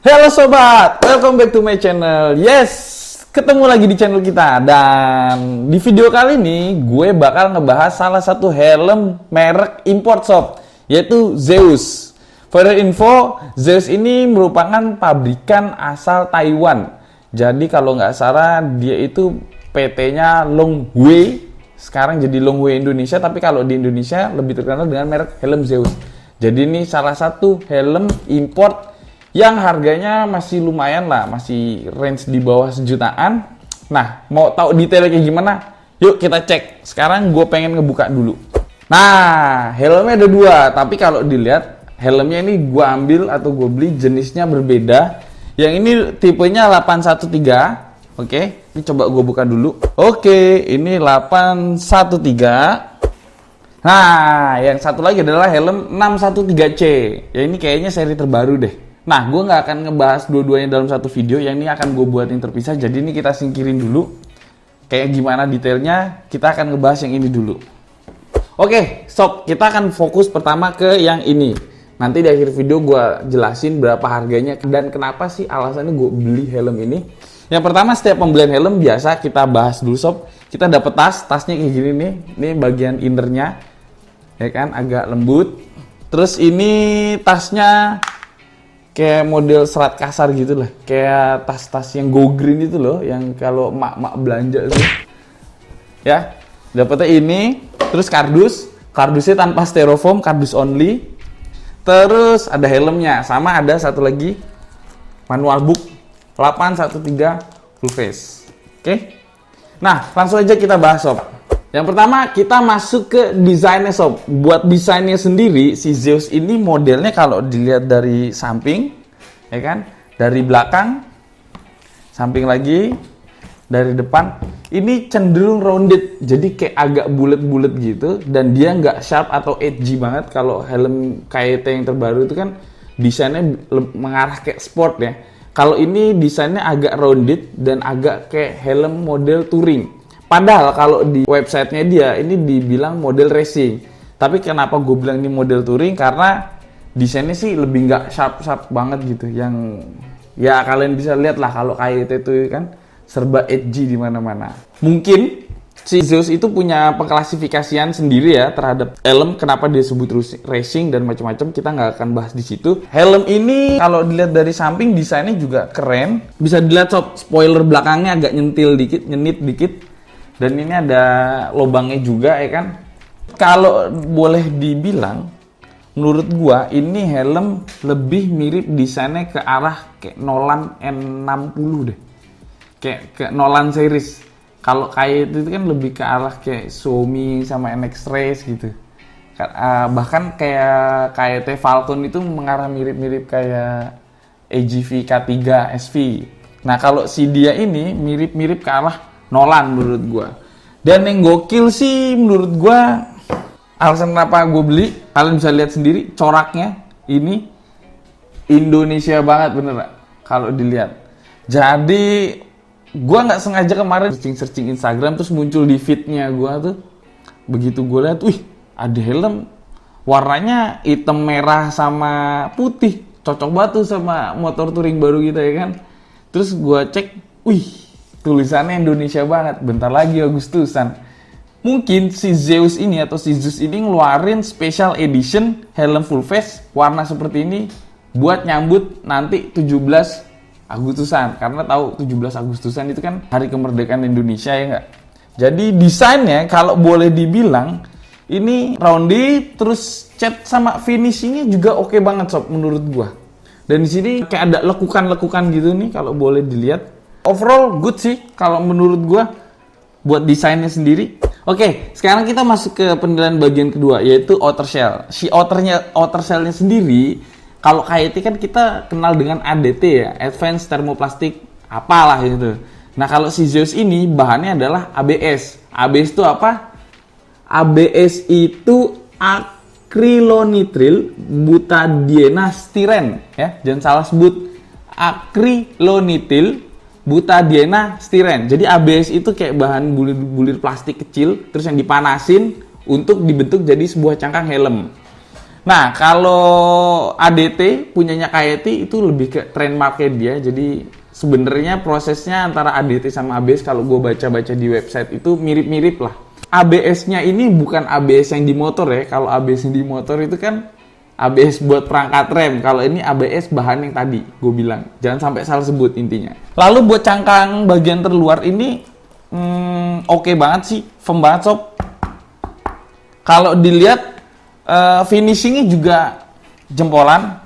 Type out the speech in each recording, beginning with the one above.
Halo sobat, welcome back to my channel. Yes, ketemu lagi di channel kita. Dan di video kali ini gue bakal ngebahas salah satu helm merek import shop, yaitu Zeus. For your info, Zeus ini merupakan pabrikan asal Taiwan. Jadi kalau nggak salah dia itu PT-nya Longwei. Sekarang jadi Longwei Indonesia, tapi kalau di Indonesia lebih terkenal dengan merek helm Zeus. Jadi ini salah satu helm import yang harganya masih lumayan lah, masih range di bawah sejutaan. Nah, mau tahu detailnya kayak gimana? Yuk kita cek. Sekarang gue pengen ngebuka dulu. Nah, helmnya ada dua, tapi kalau dilihat helmnya ini gue ambil atau gue beli jenisnya berbeda. Yang ini tipenya 813. Oke, ini coba gue buka dulu. Oke, ini 813. Nah, yang satu lagi adalah helm 613C. Ya ini kayaknya seri terbaru deh. Nah, gue nggak akan ngebahas dua-duanya dalam satu video. Yang ini akan gue buatin terpisah. Jadi ini kita singkirin dulu. Kayak gimana detailnya, kita akan ngebahas yang ini dulu. Oke, sob, kita akan fokus pertama ke yang ini. Nanti di akhir video gue jelasin berapa harganya dan kenapa sih alasannya gue beli helm ini. Yang pertama, setiap pembelian helm biasa kita bahas dulu, sob. Kita dapet tasnya kayak gini nih. Ini bagian innernya, ya kan, agak lembut. Terus ini tasnya kayak model serat kasar gitu lah, kayak tas-tas yang go green itu loh, yang kalau mak-mak belanja itu ya. Dapetnya ini, terus kardusnya tanpa styrofoam, kardus only. Terus ada helmnya, sama ada satu lagi manual book 813 full face. Oke, nah langsung aja kita bahas, sob. Yang pertama kita masuk ke desainnya, sob. Buat desainnya sendiri, si Zeus ini modelnya kalau dilihat dari samping, ya kan, dari belakang, samping lagi, dari depan, ini cenderung rounded, jadi kayak agak bulat-bulat gitu, dan dia nggak sharp atau edgy banget. Kalau helm KIT yang terbaru itu kan desainnya mengarah kayak sport ya. Kalau ini desainnya agak rounded dan agak kayak helm model touring. Padahal kalau di websitenya dia ini dibilang model racing. Tapi kenapa gue bilang ini model touring? Karena desainnya sih lebih nggak sharp banget gitu. Yang ya kalian bisa lihat lah kalau KIT itu kan serba edgy di mana-mana. Mungkin si Zeus itu punya pengklasifikasian sendiri ya terhadap helm. Kenapa dia sebut racing dan macam-macam, kita nggak akan bahas di situ. Helm ini kalau dilihat dari samping desainnya juga keren. Bisa dilihat, sob, spoiler belakangnya agak nyenit dikit. Dan ini ada lubangnya juga, ya kan. Kalau boleh dibilang, menurut gua ini helm lebih mirip desainnya ke arah kayak Nolan N60 deh. Kayak ke Nolan series. Kalau kayak itu kan lebih ke arah kayak Xiaomi sama NX Race gitu. Bahkan kayak KIT Falcon itu mengarah mirip-mirip kayak AGV K3 SV. Nah, kalau si dia ini mirip-mirip ke arah Nolan menurut gua. Dan yang gokil sih menurut gua, alasan kenapa gue beli, kalian bisa lihat sendiri coraknya ini Indonesia banget, bener gak? Kalau dilihat. Jadi gua nggak sengaja kemarin searching Instagram, terus muncul di feednya gua tuh. Begitu gue lihat, wih, ada helm warnanya hitam merah sama putih, cocok banget tuh sama motor touring baru kita, ya kan. Terus gua cek, wih, tulisannya Indonesia banget, bentar lagi Agustusan. Mungkin si Zeus ini atau si Zeus ini ngeluarin special edition helm full face warna seperti ini buat nyambut nanti 17 Agustusan. Karena tahu 17 Agustusan itu kan hari kemerdekaan Indonesia, ya nggak? Jadi desainnya kalau boleh dibilang ini rounded, terus cat sama finishingnya juga oke banget, sob, menurut gua. Dan di sini kayak ada lekukan-lekukan gitu nih kalau boleh dilihat. Overall good sih kalau menurut gua buat desainnya sendiri. Oke, sekarang kita masuk ke penilaian bagian kedua, yaitu outer shell. Si outer shellnya sendiri, kalau KIT kan kita kenal dengan ADT ya, Advanced Thermoplastic apalah gitu. Nah, kalau si Zeus ini bahannya adalah ABS. ABS itu apa? ABS itu acrylonitrile butadiene styren ya, jangan salah sebut. Acrylonitrile butadiene styren. Jadi ABS itu kayak bahan bulir plastik kecil, terus yang dipanasin untuk dibentuk jadi sebuah cangkang helm. Nah, kalau ADT punyanya KYT itu lebih ke trademarknya dia. Jadi sebenarnya prosesnya antara ADT sama ABS kalau gue baca-baca di website itu mirip-mirip lah. ABS-nya ini bukan ABS yang di motor ya. Kalau ABS yang di motor itu kan ABS buat perangkat rem. Kalau ini ABS bahan yang tadi gue bilang. Jangan sampai salah sebut intinya. Lalu buat cangkang bagian terluar ini oke banget sih, firm banget sob. Kalau dilihat finishingnya juga jempolan,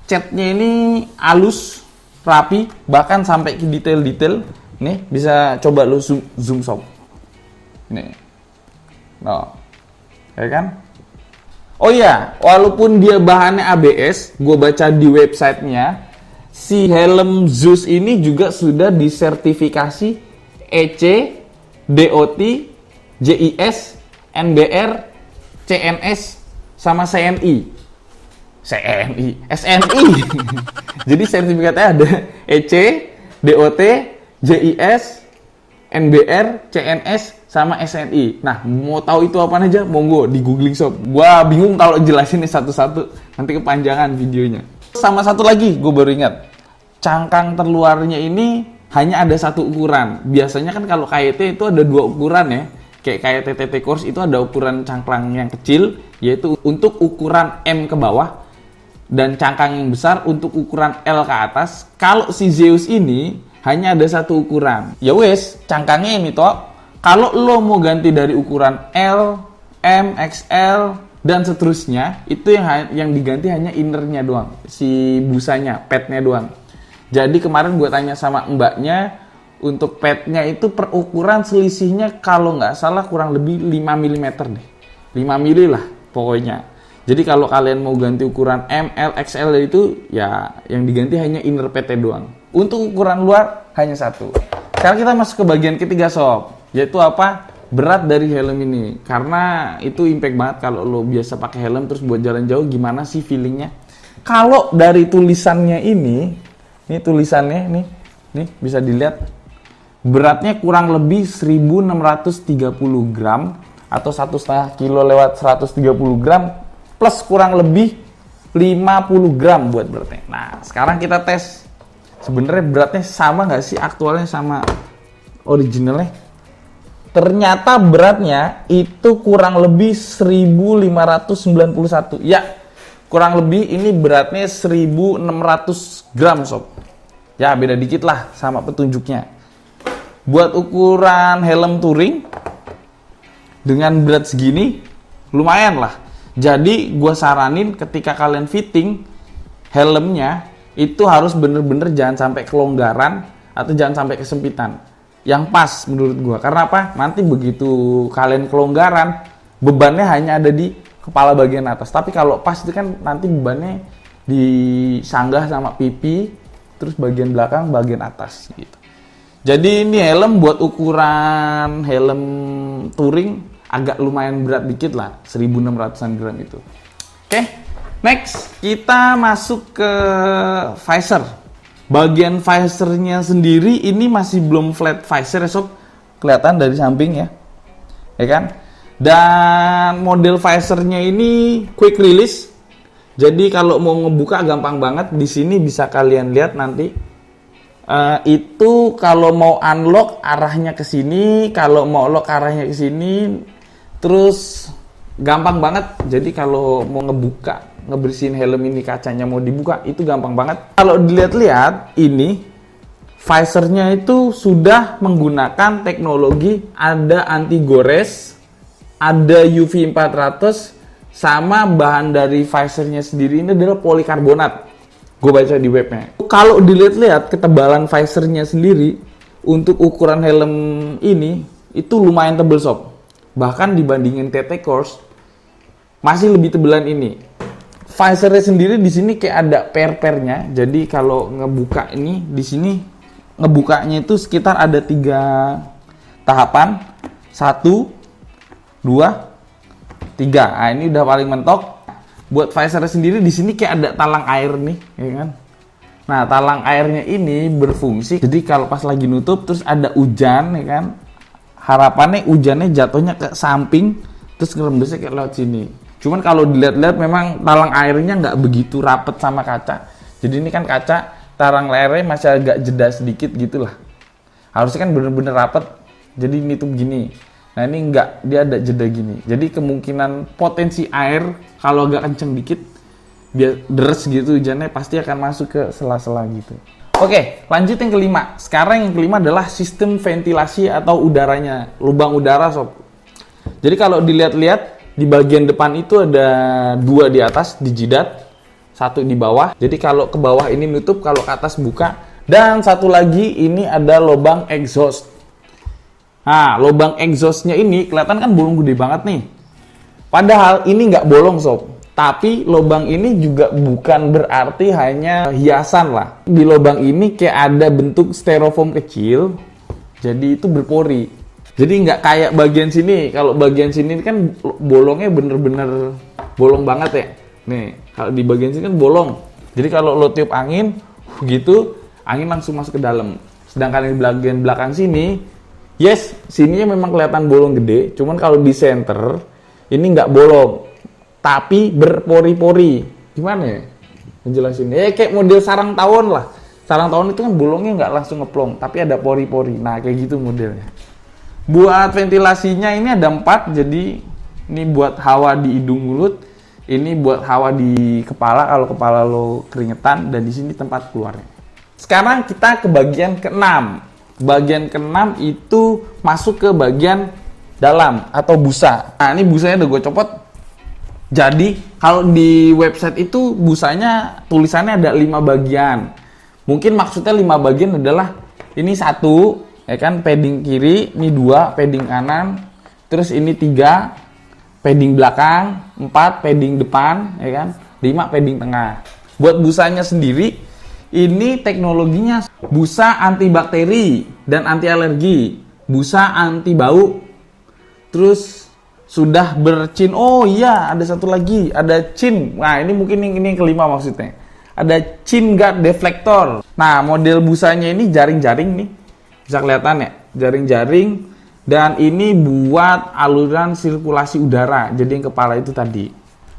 catnya ini halus, rapi, bahkan sampai ke detail-detail. Nih bisa coba lu zoom sob. Nih, no, ya kan? Oh iya, walaupun dia bahannya ABS, gue baca di websitenya, si helm Zeus ini juga sudah disertifikasi EC, DOT, JIS, NBR, CNS, sama SNI. Jadi sertifikatnya ada EC, DOT, JIS, NBR, CNS, sama SNI. Nah, mau tahu itu apa aja? Monggo di googling sob. Gua bingung kalau jelasin ini satu-satu, nanti kepanjangan videonya. Sama satu lagi, gue baru ingat. Cangkang terluarnya ini hanya ada satu ukuran. Biasanya kan kalau KYT itu ada dua ukuran ya. Kayak KYT TT Course itu ada ukuran cangkang yang kecil, yaitu untuk ukuran M ke bawah, dan cangkang yang besar untuk ukuran L ke atas. Kalau si Zeus ini hanya ada satu ukuran. Ya wes, cangkangnya ini toh. Kalau lo mau ganti dari ukuran L, M, XL, dan seterusnya, itu yang diganti hanya innernya doang, si busanya, padnya doang. Jadi kemarin gue tanya sama mbaknya, untuk padnya itu per ukuran selisihnya kalau nggak salah kurang lebih 5 mm deh. 5 mm lah pokoknya. Jadi kalau kalian mau ganti ukuran M, L, XL itu ya yang diganti hanya inner padnya doang. Untuk ukuran luar hanya satu. Sekarang kita masuk ke bagian ketiga sob, yaitu apa? Berat dari helm ini. Karena itu impact banget kalau lo biasa pakai helm terus buat jalan jauh, gimana sih feelingnya? Kalau dari tulisannya ini tulisannya nih bisa dilihat. Beratnya kurang lebih 1630 gram atau 1,5 kilo lewat 130 gram plus kurang lebih 50 gram buat beratnya. Nah, sekarang kita tes. Sebenarnya beratnya sama nggak sih aktualnya sama originalnya? Ternyata beratnya itu kurang lebih 1591. Ya, kurang lebih ini beratnya 1600 gram sob. Ya, beda dikit lah sama petunjuknya. Buat ukuran helm touring dengan berat segini lumayan lah. Jadi gue saranin ketika kalian fitting helmnya itu harus bener-bener jangan sampai kelonggaran atau jangan sampai kesempitan. Yang pas menurut gue. Karena apa? Nanti begitu kalian kelonggaran, bebannya hanya ada di kepala bagian atas. Tapi kalau pas itu kan nanti bebannya disanggah sama pipi, terus bagian belakang, bagian atas gitu. Jadi ini helm buat ukuran helm touring agak lumayan berat dikit lah, 1600-an gram itu. Oke, next kita masuk ke visor. Bagian visornya sendiri ini masih belum flat visor ya sob, kelihatan dari samping ya kan? Dan model visornya ini quick release. Jadi kalau mau ngebuka gampang banget. Di sini bisa kalian lihat nanti. Itu kalau mau unlock arahnya ke sini, kalau mau lock arahnya ke sini, terus gampang banget. Jadi kalau mau ngebersihin helm ini, kacanya mau dibuka, itu gampang banget. Kalau dilihat-lihat ini visornya itu sudah menggunakan teknologi ada anti gores, ada UV 400, sama bahan dari visornya sendiri ini adalah polikarbonat. Gue baca di webnya. Kalau dilihat-lihat ketebalan visornya sendiri untuk ukuran helm ini itu lumayan tebel sob. Bahkan dibandingin TT Course masih lebih tebelan ini. Visornya sendiri di sini kayak ada per-pernya. Jadi kalau ngebuka ini di sini ngebukanya itu sekitar ada 3 tahapan. 1, 2, 3. Nah, ini udah paling mentok. Buat visornya sendiri di sini kayak ada talang air nih, ya kan? Nah, talang airnya ini berfungsi. Jadi kalau pas lagi nutup terus ada hujan, ya kan? Harapannya hujannya jatuhnya ke samping terus ngerembesnya kayak lewat sini. Cuman kalau dilihat-lihat memang talang airnya nggak begitu rapet sama kaca. Jadi ini kan kaca, talang airnya masih agak jeda sedikit gitulah. Harusnya kan bener-bener rapet. Jadi ini tuh begini. Nah ini nggak, dia ada jeda gini. Jadi kemungkinan potensi air kalau agak kenceng dikit, biar deres gitu hujannya pasti akan masuk ke sela-sela gitu. Oke, lanjut yang kelima. Sekarang yang kelima adalah sistem ventilasi atau udaranya, lubang udara sob. Jadi kalau dilihat-lihat di bagian depan itu ada 2 di atas di jidat, 1 di bawah. Jadi kalau ke bawah ini nutup, kalau ke atas buka. Dan 1 lagi ini ada lubang exhaust. Nah, lubang exhaustnya ini kelihatan kan bolong gede banget nih. Padahal ini nggak bolong sob. Tapi lubang ini juga bukan berarti hanya hiasan lah. Di lubang ini kayak ada bentuk styrofoam kecil. Jadi itu berpori. Jadi nggak kayak bagian sini. Kalau bagian sini kan bolongnya bener-bener bolong banget ya. Nih, kalau di bagian sini kan bolong. Jadi kalau lo tiup angin, gitu, angin langsung masuk ke dalam. Sedangkan di bagian belakang sini, yes, sininya memang kelihatan bolong gede. Cuman kalau di center, ini nggak bolong, tapi berpori-pori. Gimana ya menjelasin? Kayak model sarang tawon lah. Sarang tawon itu kan bolongnya nggak langsung ngeplong, tapi ada pori-pori. Nah, kayak gitu modelnya. Buat ventilasinya ini ada 4, jadi ini buat hawa di hidung mulut, ini buat hawa di kepala kalau kepala lo keringetan, dan di sini tempat keluarnya. Sekarang kita ke bagian ke-6. Bagian ke-6 itu masuk ke bagian dalam atau busa. Nah, ini busanya udah gue copot. Jadi kalau di website itu busanya tulisannya ada 5 bagian. Mungkin maksudnya 5 bagian adalah ini 1, ya kan, padding kiri, ini 2, padding kanan, terus ini 3, padding belakang, 4, padding depan, ya kan, 5, padding tengah. Buat busanya sendiri, ini teknologinya busa antibakteri dan anti alergi, busa anti bau, terus sudah bercin. Oh iya, ada satu lagi, ada chin. Nah ini mungkin ini yang kelima maksudnya. Ada chin guard deflector. Nah model busanya ini jaring-jaring nih. Bisa kelihatan ya, jaring-jaring, dan ini buat aluran sirkulasi udara. Jadi yang kepala itu tadi.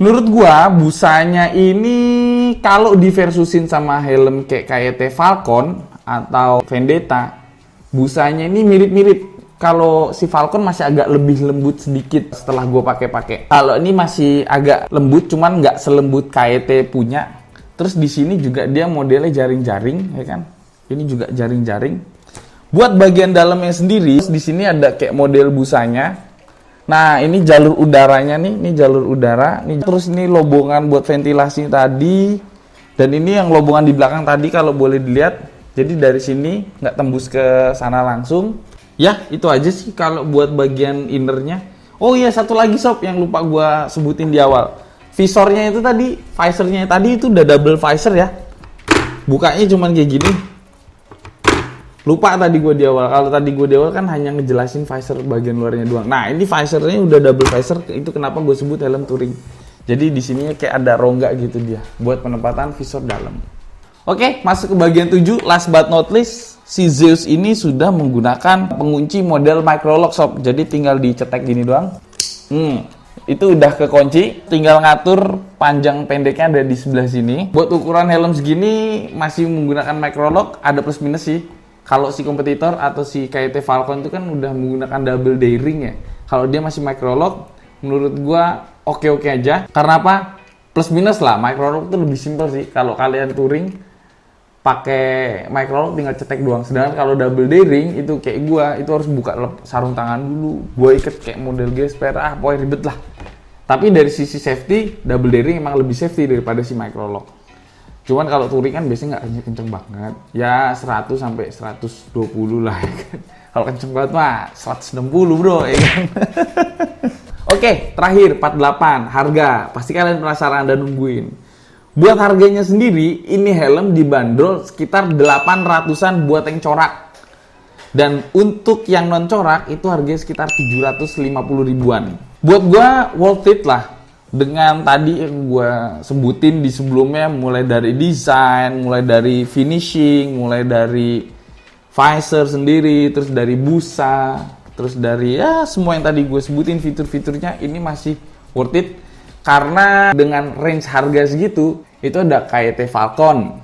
Menurut gua busanya ini kalau diversusin sama helm kayak KYT Falcon atau Vendetta, busanya ini mirip-mirip. Kalau si Falcon masih agak lebih lembut sedikit setelah gua pakai. Kalau ini masih agak lembut, cuman nggak selembut KYT punya. Terus di sini juga dia modelnya jaring-jaring, ya kan? Ini juga jaring-jaring. Buat bagian dalamnya sendiri, di sini ada kayak model busanya. Nah, ini jalur udaranya nih, ini jalur udara. Nih, terus ini lobongan buat ventilasi tadi. Dan ini yang lobongan di belakang tadi kalau boleh dilihat. Jadi dari sini nggak tembus ke sana langsung. Ya, itu aja sih kalau buat bagian innernya. Oh iya, satu lagi sob yang lupa gua sebutin di awal. Visornya itu tadi, visornya tadi itu udah double visor ya. Bukanya cuman kayak gini. Lupa tadi gue di awal. Kalau tadi gue di awal kan hanya ngejelasin visor bagian luarnya doang. Nah, ini visornya udah double visor. Itu kenapa gue sebut helm touring. Jadi di sini kayak ada rongga gitu dia buat penempatan visor dalam. Oke, masuk ke bagian 7. Last but not least, si Zeus ini sudah menggunakan pengunci model microlock sob. Jadi tinggal dicetek gini doang. Itu udah kekunci, tinggal ngatur panjang pendeknya ada di sebelah sini. Buat ukuran helm segini masih menggunakan microlock, ada plus minus sih. Kalau si kompetitor atau si KYT Falcon itu kan udah menggunakan double D-ring ya. Kalau dia masih microlock, menurut gua oke-oke aja. Karena apa? Plus minus lah, microlock itu lebih simpel sih. Kalau kalian touring pakai microlock tinggal cetek doang. Sedangkan kalau double D-ring itu kayak gua, itu harus buka sarung tangan dulu. Gua ikat kayak model gesper, pokoknya ribet lah. Tapi dari sisi safety, double D-ring emang lebih safety daripada si microlock. Cuman kalau touring kan biasanya nggak kenceng banget. Ya 100 sampai 120 lah. Kalau kenceng banget mah 160 bro, ya kan? Oke, terakhir 48, harga. Pasti kalian penasaran dan nungguin. Buat harganya sendiri, ini helm dibanderol sekitar 800-an buat yang corak. Dan untuk yang non corak itu harganya sekitar 750 ribuan. Buat gua worth it lah. Dengan tadi yang gua sebutin di sebelumnya, mulai dari desain, mulai dari finishing, mulai dari visor sendiri, terus dari busa, terus dari ya semua yang tadi gue sebutin fitur-fiturnya, ini masih worth it. Karena dengan range harga segitu, itu ada KYT Falcon,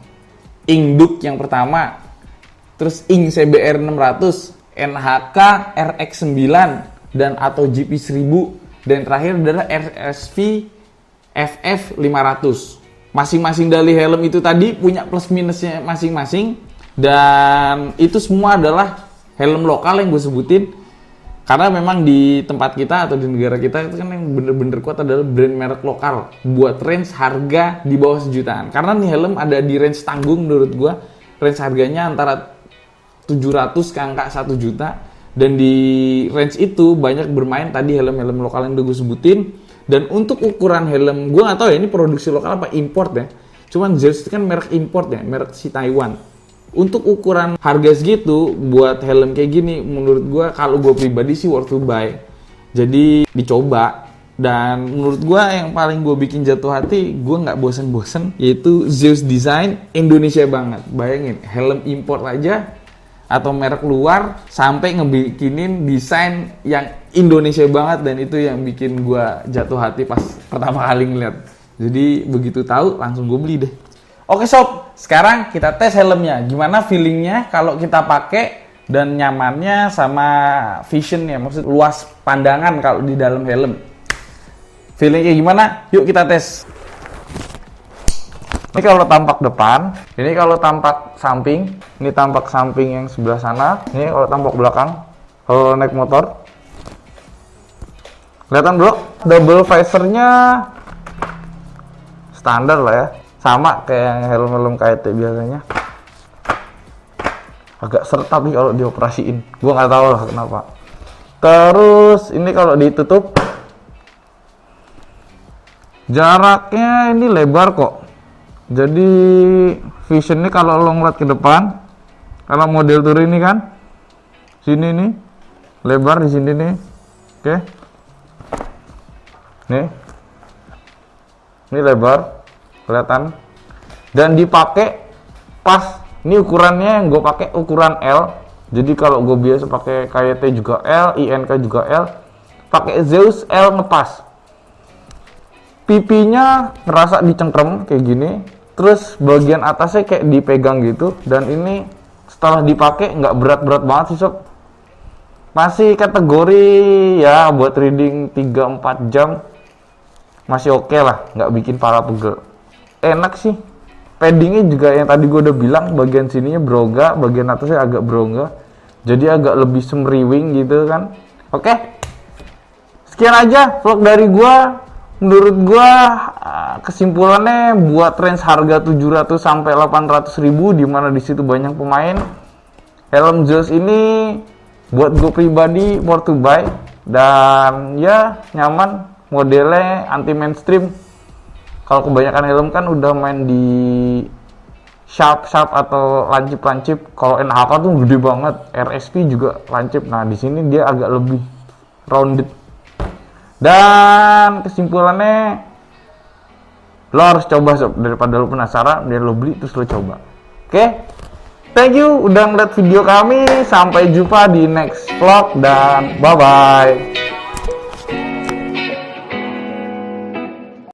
Ingduk yang pertama, terus Ing CBR 600, NHK RX9, dan atau GP 1000, dan terakhir adalah RSV FF 500. Masing-masing dari helm itu tadi punya plus minusnya masing-masing, dan itu semua adalah helm lokal yang gue sebutin. Karena memang di tempat kita atau di negara kita itu kan yang bener-bener kuat adalah brand merek lokal buat range harga di bawah sejutaan. Karena nih helm ada di range tanggung menurut gua, range harganya antara 700 ke angka 1 juta, dan di range itu banyak bermain tadi helm-helm lokal yang udah gue sebutin. Dan untuk ukuran helm, gua nggak tahu ya ini produksi lokal apa import ya. Cuman Zeus itu kan merek import ya, merek si Taiwan. Untuk ukuran harga segitu buat helm kayak gini, menurut gue kalau gue pribadi sih worth to buy. Jadi dicoba. Dan menurut gue yang paling gue bikin jatuh hati, gue nggak bosen-bosen, yaitu Zeus Design Indonesia banget. Bayangin, helm import aja atau merek luar sampai ngebikinin desain yang Indonesia banget, dan itu yang bikin gue jatuh hati pas pertama kali ngeliat. Jadi begitu tahu langsung gue beli deh. Oke sob, sekarang kita tes helmnya. Gimana feelingnya kalau kita pakai dan nyamannya sama visionnya, maksud luas pandangan kalau di dalam helm. Feelingnya gimana? Yuk kita tes. Ini kalau tampak depan, ini kalau tampak samping, ini tampak samping yang sebelah sana, ini kalau tampak belakang, kalau naik motor. Kelihatan bro, double visornya standar lah ya. Sama kayak helm-helm KYT biasanya. Agak seret tapi kalau dioperasiin, gua nggak tahu lah kenapa. Terus ini kalau ditutup, jaraknya ini lebar kok. Jadi vision ini kalau lo ngeliat ke depan, karena model tour ini kan, sini nih lebar di sini nih, oke. Ini lebar. Kelihatan, dan dipakai pas. Ini ukurannya yang gue pakai ukuran L. Jadi kalau gue biasa pakai KYT juga L, INK juga L, pakai Zeus L ngepas. Pipinya ngerasa dicengkrem kayak gini, terus bagian atasnya kayak dipegang gitu. Dan ini setelah dipakai nggak berat-berat banget sih sob. Masih kategori ya buat reading 3-4 jam masih oke lah, nggak bikin pala pegel. Enak sih, paddingnya juga yang tadi gue udah bilang, bagian sininya berongga, bagian atasnya agak berongga, jadi agak lebih semriwing gitu kan. Oke, sekian aja vlog dari gue. Menurut gue kesimpulannya buat range harga 700 sampai 800 ribu, dimana di situ banyak pemain, helm Zeus ini buat gue pribadi worth to buy, dan ya nyaman, modelnya anti mainstream. Kalau kebanyakan helm kan udah main di sharp atau lancip. Kalau NHK tuh gede banget, RSV juga lancip. Nah di sini dia agak lebih rounded. Dan kesimpulannya, lo harus coba sob, daripada lo penasaran, biar lo beli terus lo coba. Oke, thank you udah ngeliat video kami. Sampai jumpa di next vlog dan bye bye.